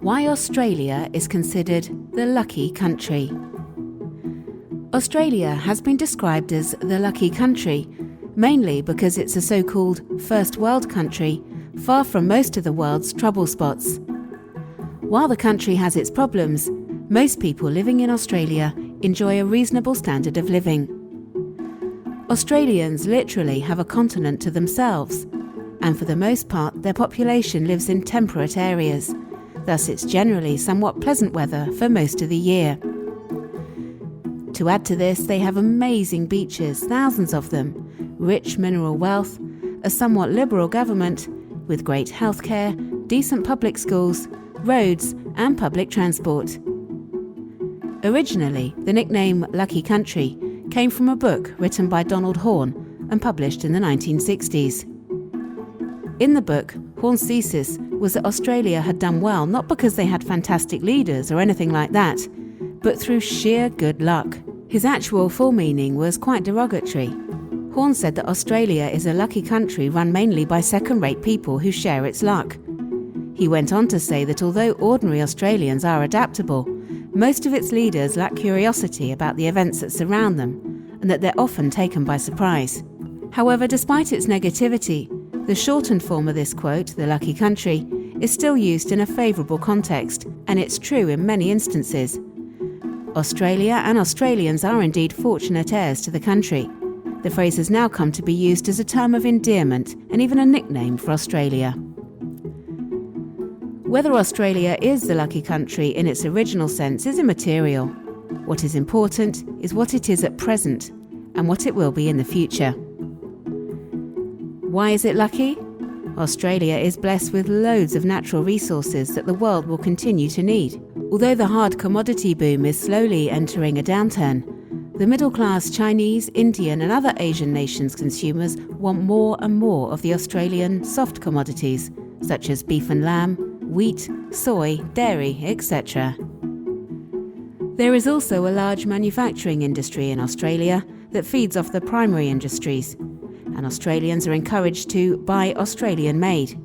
Why Australia is considered the lucky country. Australia has been described as the lucky country, mainly because it's a so-called first world country, far from most of the world's trouble spots. While the country has its problems, most people living in Australia enjoy a reasonable standard of living. Australians literally have a continent to themselves, and for the most part their population lives in temperate areas. Thus it's generally somewhat pleasant weather for most of the year. To add to this, they have amazing beaches, thousands of them, rich mineral wealth, a somewhat liberal government, with great healthcare, decent public schools, roads and public transport. Originally, the nickname Lucky Country came from a book written by Donald Horne and published in the 1960s. In the book, Horne's thesis was that Australia had done well not because they had fantastic leaders or anything like that, but through sheer good luck. His actual full meaning was quite derogatory. Horne said that Australia is a lucky country run mainly by second-rate people who share its luck. He went on to say that although ordinary Australians are adaptable, most of its leaders lack curiosity about the events that surround them, and that they're often taken by surprise. However, despite its negativity, the shortened form of this quote, the lucky country, is still used in a favourable context, and it's true in many instances. Australia and Australians are indeed fortunate heirs to the country. The phrase has now come to be used as a term of endearment and even a nickname for Australia. Whether Australia is the lucky country in its original sense is immaterial. What is important is what it is at present and what it will be in the future. Why is it lucky? Australia is blessed with loads of natural resources that the world will continue to need. Although the hard commodity boom is slowly entering a downturn, the middle-class Chinese, Indian and other Asian nations' consumers want more and more of the Australian soft commodities, such as beef and lamb, wheat, soy, dairy, etc. There is also a large manufacturing industry in Australia that feeds off the primary industries, and Australians are encouraged to buy Australian-made.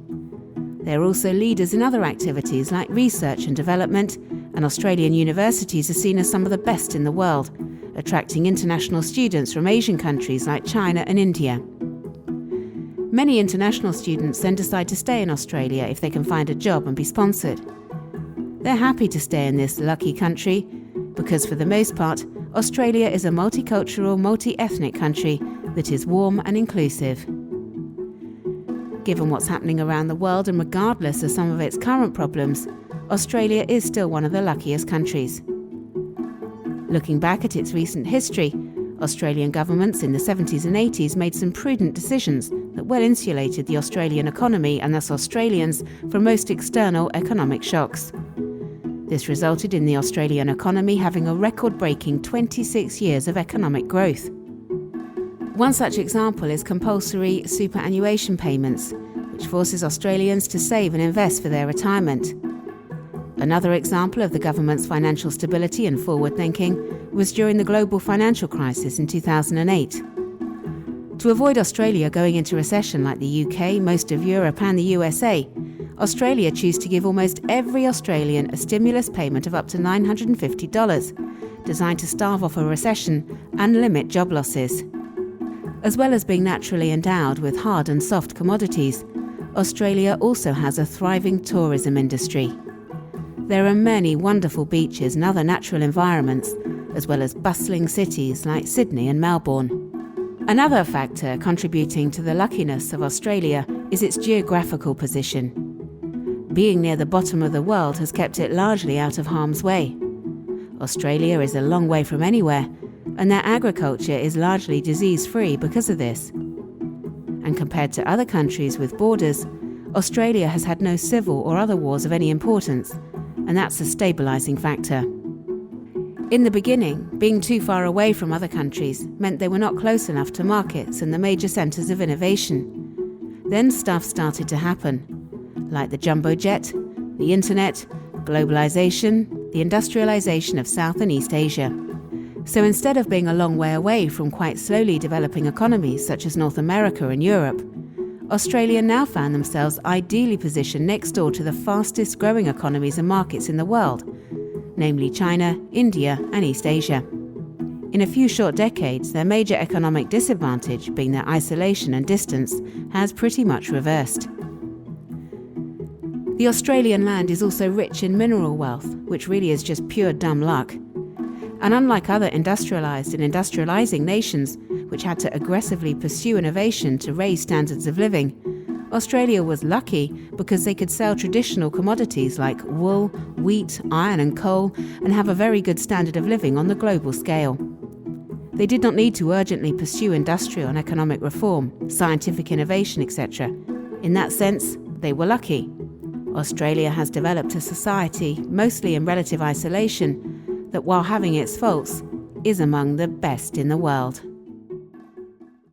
They are also leaders in other activities like research and development, and Australian universities are seen as some of the best in the world, attracting international students from Asian countries like China and India. Many international students then decide to stay in Australia if they can find a job and be sponsored. They're happy to stay in this lucky country because, for the most part, Australia is a multicultural, multi-ethnic country that is warm and inclusive. Given what's happening around the world and regardless of some of its current problems, Australia is still one of the luckiest countries. Looking back at its recent history, Australian governments in the 70s and 80s made some prudent decisions that well insulated the Australian economy and thus Australians from most external economic shocks. This resulted in the Australian economy having a record-breaking 26 years of economic growth. One such example is compulsory superannuation payments, which forces Australians to save and invest for their retirement. Another example of the government's financial stability and forward thinking was during the global financial crisis in 2008. To avoid Australia going into recession like the UK, most of Europe and the USA, Australia chose to give almost every Australian a stimulus payment of up to $950, designed to stave off a recession and limit job losses. As well as being naturally endowed with hard and soft commodities, Australia also has a thriving tourism industry. There are many wonderful beaches and other natural environments, as well as bustling cities like Sydney and Melbourne. Another factor contributing to the luckiness of Australia is its geographical position. Being near the bottom of the world has kept it largely out of harm's way. Australia is a long way from anywhere, and their agriculture is largely disease-free because of this. And compared to other countries with borders, Australia has had no civil or other wars of any importance, and that's a stabilising factor. In the beginning, being too far away from other countries meant they were not close enough to markets and the major centres of innovation. Then stuff started to happen, like the jumbo jet, the internet, globalisation, the industrialisation of South and East Asia. So instead of being a long way away from quite slowly developing economies such as North America and Europe, Australia now found themselves ideally positioned next door to the fastest growing economies and markets in the world, namely China, India, and East Asia. In a few short decades, their major economic disadvantage, being their isolation and distance, has pretty much reversed. The Australian land is also rich in mineral wealth, which really is just pure dumb luck. And unlike other industrialized and industrializing nations, which had to aggressively pursue innovation to raise standards of living, Australia was lucky because they could sell traditional commodities like wool, wheat, iron and coal, and have a very good standard of living on the global scale. They did not need to urgently pursue industrial and economic reform, scientific innovation, etc. In that sense, they were lucky. Australia has developed a society, mostly in relative isolation, that while having its faults, is among the best in the world.